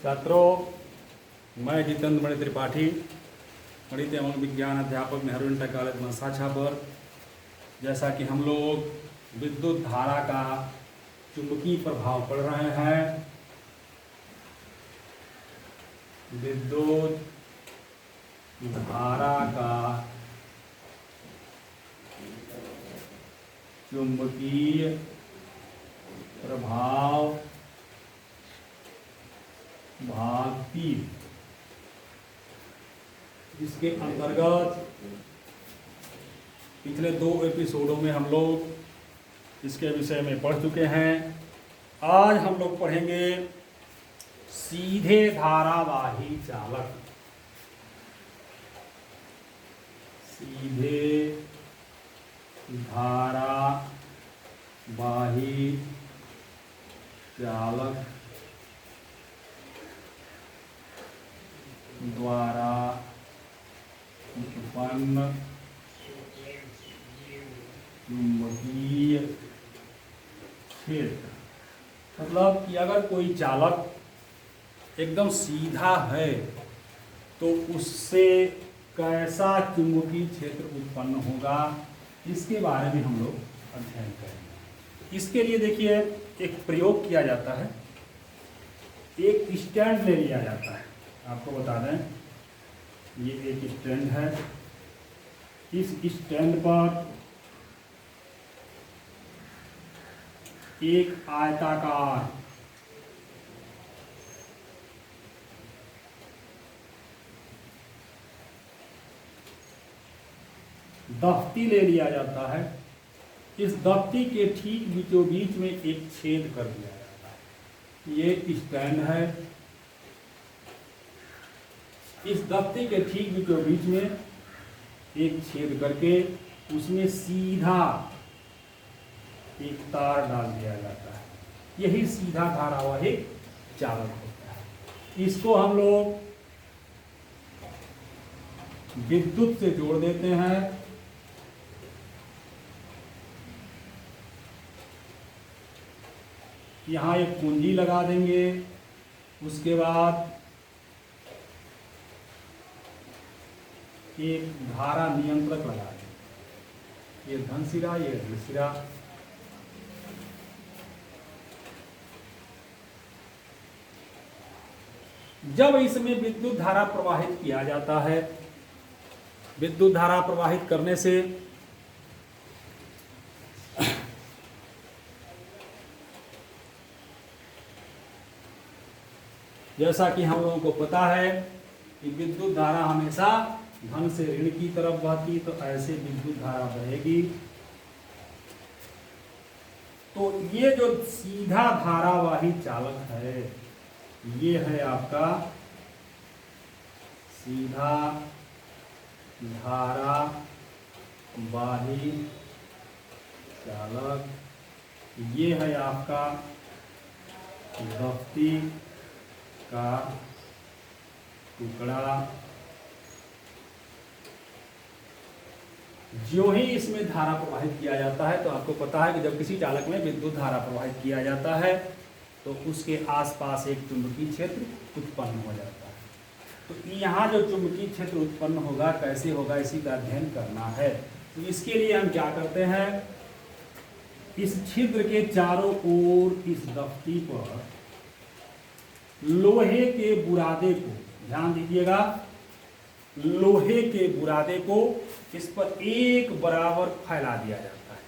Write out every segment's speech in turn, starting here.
छात्रों, मैं जितेंद्र मणि त्रिपाठी, गणित एवं विज्ञान अध्यापक नेहरू इंटर कॉलेज मनसाछा पर। जैसा कि हम लोग विद्युत धारा का चुंबकीय प्रभाव पढ़ रहे हैं, विद्युत धारा का चुंबकीय प्रभाव भाग 3, इसके अंतर्गत पिछले 2 एपिसोडों में हम लोग इसके विषय में पढ़ चुके हैं। आज हम लोग पढ़ेंगे सीधे धारावाही चालक। सीधे धारावाही चालक द्वारा उत्पन्न चुंबकीय क्षेत्र। मतलब कि अगर कोई चालक एकदम सीधा है तो उससे कैसा चुंबकीय क्षेत्र उत्पन्न होगा, इसके बारे में हम लोग अध्ययन करेंगे। इसके लिए देखिए, एक प्रयोग किया जाता है। एक स्टैंड ले लिया जाता है। आपको बता दें, ये एक स्टैंड है। इस स्टैंड पर एक आयताकार दफ्ती ले लिया जाता है। इस दफ्ती के ठीक बीचों बीच में एक छेद कर दिया जाता है। ये स्टैंड है। इस दफ्ती के ठीक बीचों बीच में एक छेद करके उसमें सीधा एक तार डाल दिया जाता है। यही सीधा धारावाही चालक होता है। इसको हम लोग विद्युत से जोड़ देते हैं। यहाँ एक कुंजी लगा देंगे। उसके बाद एक धारा नियंत्रक लगा देंगे। ये धन सिरा, ये ऋण सिरा। जब इसमें विद्युत धारा प्रवाहित किया जाता है, विद्युत धारा प्रवाहित करने से जैसा कि हम लोगों को पता है कि विद्युत धारा हमेशा धन से ऋण की तरफ बहती, तो ऐसे विद्युत धारा बहेगी। तो ये जो सीधा धारावाही चालक है, ये है आपका सीधा धारावाही चालक। ये है आपका दफ्ती का टुकड़ा। जो ही इसमें धारा प्रवाहित किया जाता है, तो आपको पता है कि जब किसी चालक में विद्युत धारा प्रवाहित किया जाता है तो उसके आसपास एक चुंबकीय क्षेत्र उत्पन्न हो जाता है। तो यहाँ जो चुंबकीय क्षेत्र उत्पन्न होगा, कैसे होगा, इसी का अध्ययन करना है। तो इसके लिए हम क्या करते हैं, इस छिद्र के चारों ओर इस दफ्ती पर लोहे के बुरादे को, ध्यान दीजिएगा, लोहे के बुरादे को इस पर एक बराबर फैला दिया जाता है।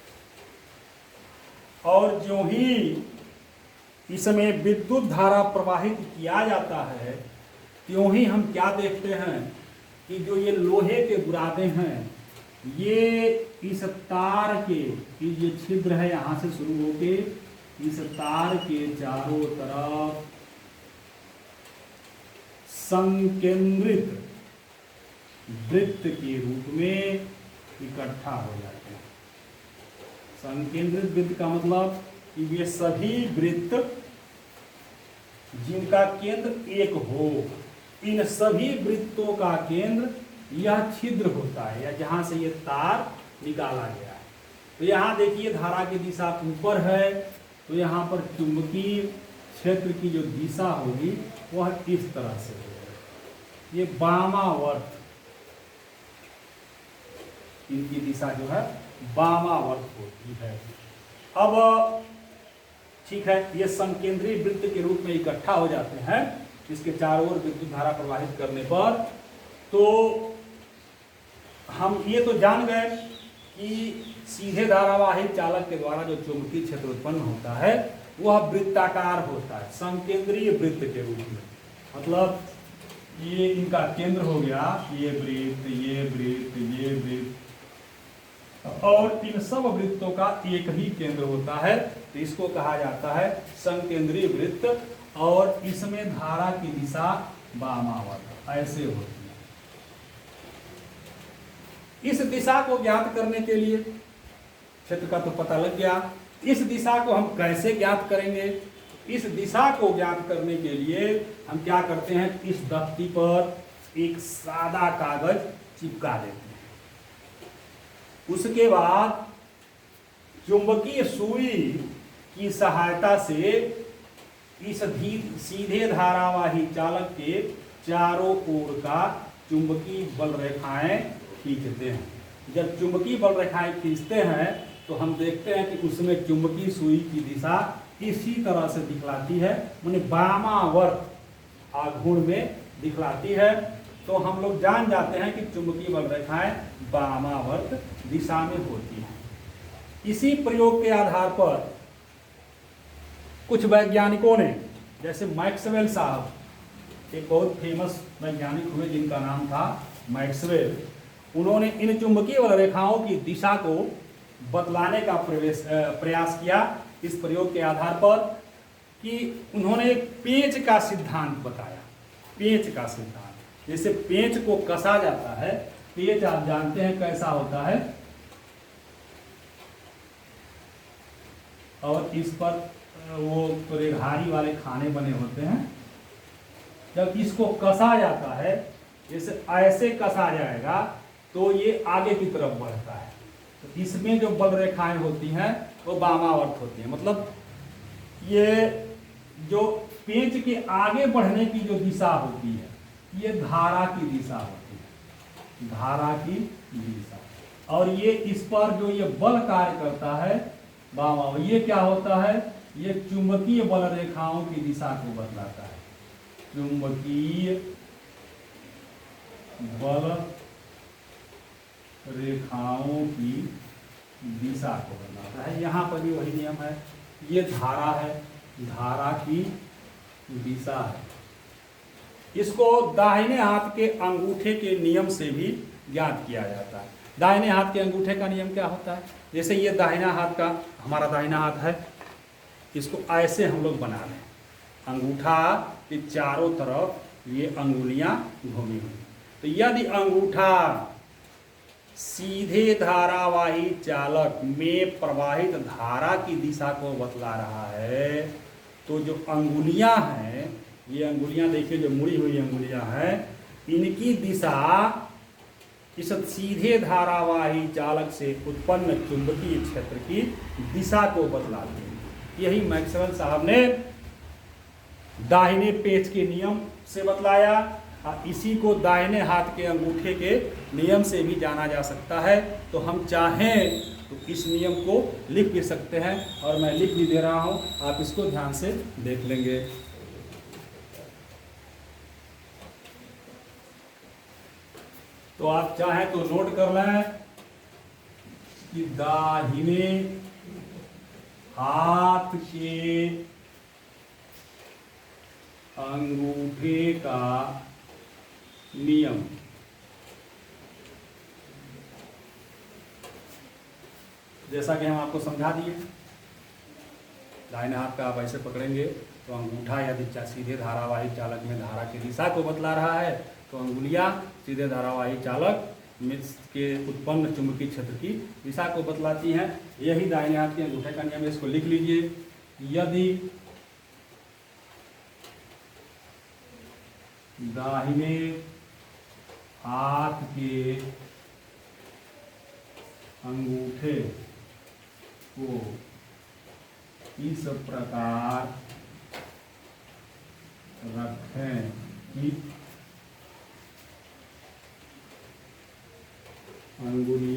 और जो ही इसमें विद्युत धारा प्रवाहित किया जाता है, त्यों ही हम क्या देखते हैं कि जो ये लोहे के बुरादे हैं, ये इस तार के, ये छिद्र है, यहां से शुरू होके इस तार के चारों तरफ संकेंद्रित वृत्त के रूप में इकट्ठा हो जाते हैं। संकेंद्रित वृत्त का मतलब कि ये सभी वृत्त जिनका केंद्र एक हो, इन सभी वृत्तों का केंद्र यह छिद्र होता है, या जहां से ये तार निकाला गया है। तो यहाँ देखिए, धारा की दिशा ऊपर है, तो यहाँ पर चुंबकीय क्षेत्र की जो दिशा होगी वह इस तरह से होगी। ये वामावर्त, इनकी दिशा जो है वामावर्त होती है। अब ठीक है, ये संकेंद्रीय वृत्त के रूप में इकट्ठा हो जाते हैं इसके चारों ओर विद्युत धारा प्रवाहित करने पर। तो हम ये तो जान गए कि सीधे धारावाही चालक के द्वारा जो चुंबकीय क्षेत्र उत्पन्न होता है वह वृत्ताकार होता है, संकेंद्रीय वृत्त के रूप में। मतलब ये इनका केंद्र हो गया, ये वृत्त, ये वृत्त, ये वृत्त, और इन सब वृत्तों का एक ही केंद्र होता है, तो इसको कहा जाता है संकेंद्रीय वृत्त। और इसमें धारा की दिशा वामावर्त ऐसे होती है। इस दिशा को ज्ञात करने के लिए, क्षेत्र का तो पता लग गया, इस दिशा को हम कैसे ज्ञात करेंगे? इस दिशा को ज्ञात करने के लिए हम क्या करते हैं, इस दफ्ती पर एक सादा कागज चिपका देते हैं। उसके बाद चुंबकीय सुई की सहायता से इस सीधे धारावाही चालक के चारों ओर का चुंबकीय बल रेखाएं खींचते हैं। जब चुंबकीय बल रेखाएं खींचते हैं तो हम देखते हैं कि उसमें चुंबकीय सुई की दिशा इसी तरह से दिखलाती है, माने वामावर्त आघूर्ण में दिखलाती है। तो हम लोग जान जाते हैं कि चुंबकीय बल रेखाएं वामावर्त दिशा में होती हैं। इसी प्रयोग के आधार पर कुछ वैज्ञानिकों ने, जैसे मैक्सवेल साहब, एक बहुत फेमस वैज्ञानिक हुए जिनका नाम था मैक्सवेल, उन्होंने इन चुंबकीय बल रेखाओं की दिशा को बदलाने का प्रयास किया इस प्रयोग के आधार पर कि उन्होंने एक पेंच का सिद्धांत बताया। पेंच का सिद्धांत, जैसे पेंच को कसा जाता है, पेंच आप जानते हैं कैसा होता है, और इस पर वो रेघारी वाले खाने बने होते हैं। जब इसको कसा जाता है, जैसे ऐसे कसा जाएगा तो ये आगे की तरफ बढ़ता है, तो इसमें जो बल रेखाएं होती हैं वो वामावर्त होती हैं। मतलब ये जो पेंच के आगे बढ़ने की जो दिशा होती है ये धारा की दिशा होती है, धारा की दिशा। और ये इस पर जो ये बल कार्य करता है वामावर्त, ये क्या होता है, ये चुंबकीय बल रेखाओं की दिशा को बदलाता है। चुंबकीय बल रेखाओं की दिशा को बदलाता है। यहाँ पर भी वही नियम है, ये धारा है, धारा की दिशा है। इसको दाहिने हाथ के अंगूठे के नियम से भी ज्ञात किया जाता है। दाहिने हाथ के अंगूठे का नियम क्या होता है, जैसे ये दाहिना हाथ का, हमारा दाहिना हाथ है, इसको ऐसे हम लोग बना लें, अंगूठा के चारों तरफ ये अंगुलियां घूमी हुई। तो यदि अंगूठा सीधे धारावाही चालक में प्रवाहित धारा की दिशा को बतला रहा है, तो जो अंगुलियां हैं, ये अंगुलियां देखिए जो मुड़ी हुई अंगुलियां हैं, इनकी दिशा इस सीधे धारावाही चालक से उत्पन्न चुंबकीय क्षेत्र की दिशा को बतलाती है। यही मैक्सवेल साहब ने दाहिने पेच के नियम से बतलाया, और इसी को दाहिने हाथ के अंगूठे के नियम से भी जाना जा सकता है। तो हम चाहें तो इस नियम को लिख भी सकते हैं, और मैं लिख भी दे रहा हूं, आप इसको ध्यान से देख लेंगे। तो आप चाहें तो नोट कर लें कि दाहिने हाथ के अंगूठे का नियम जैसा कि हम आपको समझा दिए, दाहिने हाथ का आप ऐसे पकड़ेंगे तो अंगूठा यदि सीधे धारावाही चालक में धारा की दिशा को बतला रहा है, तो अंगुलियां सीधे धारावाही चालक में के उत्पन्न चुंबकीय क्षेत्र की दिशा को बतलाती हैं। यही दाहिने हाथ के अंगूठे का नियम है, इसको लिख लीजिए। यदि दाहिने हाथ के अंगूठे को इस प्रकार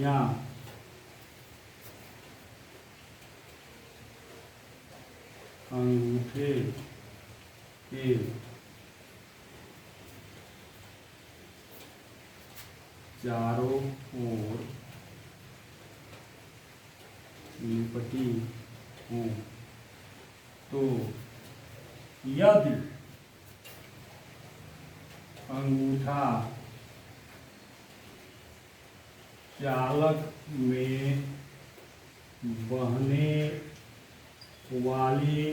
अंगुलियां अंगूठे के चारों ओर लिपटी हूँ तो यदि अंगूठा चालक में बहने वाली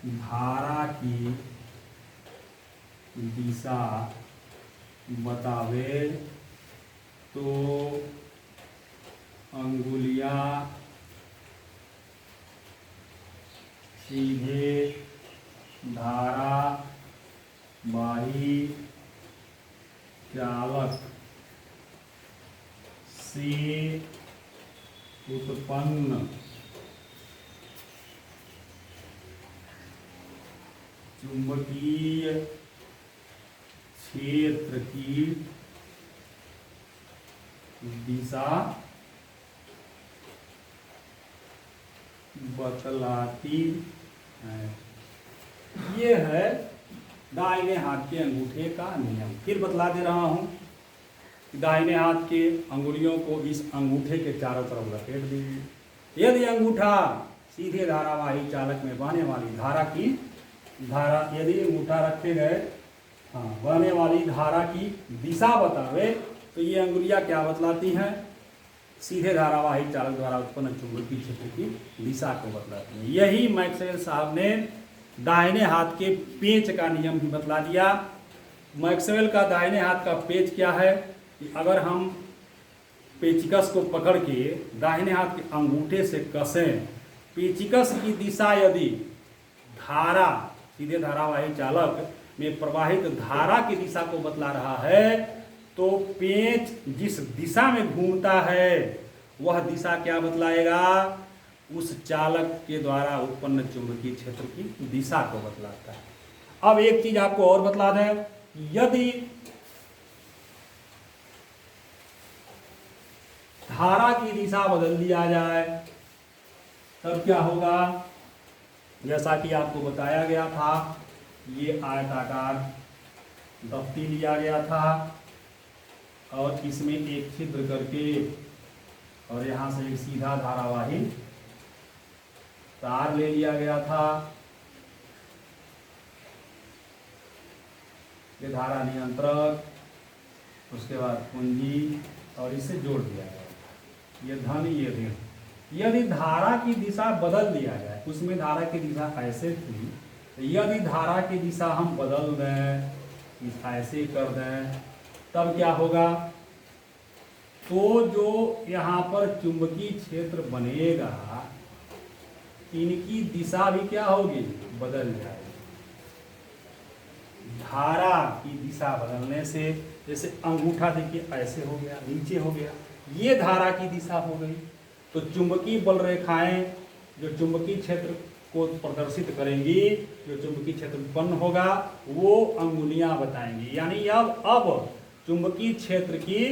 धारा की दिशा बतावे तो अंगुलियां सीधे धारावाही चालक से उत्पन्न चुंबकीय क्षेत्र की दिशा बतलाती है। ये है दाहिने हाथ के अंगूठे का नियम। फिर बतला दे रहा हूं, दाहिने हाथ के अंगुलियों को इस अंगूठे के चारों तरफ लपेट दीजिए। यदि अंगूठा सीधे धारावाही चालक में बहने वाली धारा की यदि अंगूठा रखे गए बहने वाली धारा की दिशा बतावे तो ये अंगुलियां क्या बतलाती हैं? सीधे धारावाही चालक द्वारा उत्पन्न चुंबकीय क्षेत्र की दिशा को बतलाती हैं। यही मैक्सवेल साहब ने दाहिने हाथ के पेच का नियम भी बतला दिया। मैक्सवेल का दाहिने हाथ का पेच क्या है कि अगर हम पेचिकस को पकड़ के दाहिने हाथ के अंगूठे से कसें, पेचिकस की दिशा यदि धारा सीधे धारावाही चालक में प्रवाहित धारा की दिशा को बतला रहा है तो पेच जिस दिशा में घूमता है वह दिशा क्या बतलाएगा? उस चालक के द्वारा उत्पन्न चुंबकीय क्षेत्र की दिशा को बतलाता है। अब एक चीज आपको और बतला दें, यदि धारा की दिशा बदल दिया जाए तब क्या होगा? जैसा कि आपको बताया गया था, ये आयताकार दफ्ती लिया गया था और इसमें एक छिद्र करके और यहां से एक सीधा धारावाही तार ले लिया गया था। ये धारा नियंत्रक, उसके बाद कुंजी और इसे जोड़ दिया गया था। ये धन, ये ऋण। यदि धारा की दिशा बदल दिया जाए, उसमें धारा की दिशा ऐसे थी, यदि धारा की दिशा हम बदल दें, ऐसे कर दें, तब क्या होगा? तो जो यहाँ पर चुंबकीय क्षेत्र बनेगा, इनकी दिशा भी क्या होगी? बदल जाएगी। धारा की दिशा बदलने से, जैसे अंगूठा देखिए ऐसे हो गया, नीचे हो गया, ये धारा की दिशा हो गई। तो चुंबकीय बल रेखाएं जो चुंबकीय क्षेत्र को प्रदर्शित करेंगी, जो चुंबकीय क्षेत्र उत्पन्न होगा, वो अंगुलियां बताएंगी। यानी अब चुंबकीय क्षेत्र की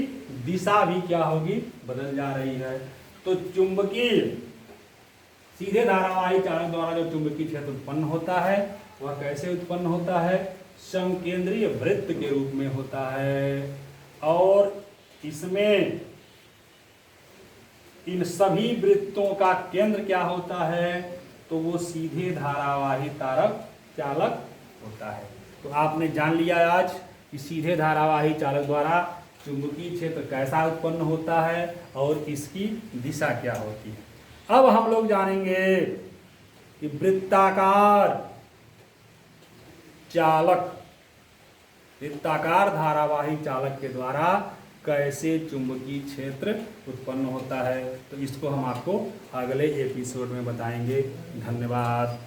दिशा भी क्या होगी? बदल जा रही है। तो चुंबकीय सीधे धारावाही चालक द्वारा जो चुंबकीय क्षेत्र उत्पन्न होता है वह कैसे उत्पन्न होता है? संकेंद्रीय वृत्त के रूप में होता है। और इसमें इन सभी वृत्तों का केंद्र क्या होता है? तो वो सीधे धारावाही तारक चालक होता है। तो आपने जान लिया आज कि सीधे धारावाही चालक द्वारा चुंबकीय क्षेत्र कैसा उत्पन्न होता है और इसकी दिशा क्या होती है। अब हम लोग जानेंगे कि वृत्ताकार चालक, वृत्ताकार धारावाही चालक के द्वारा कैसे चुंबकीय क्षेत्र उत्पन्न होता है। तो इसको हम आपको अगले एपिसोड में बताएंगे। धन्यवाद।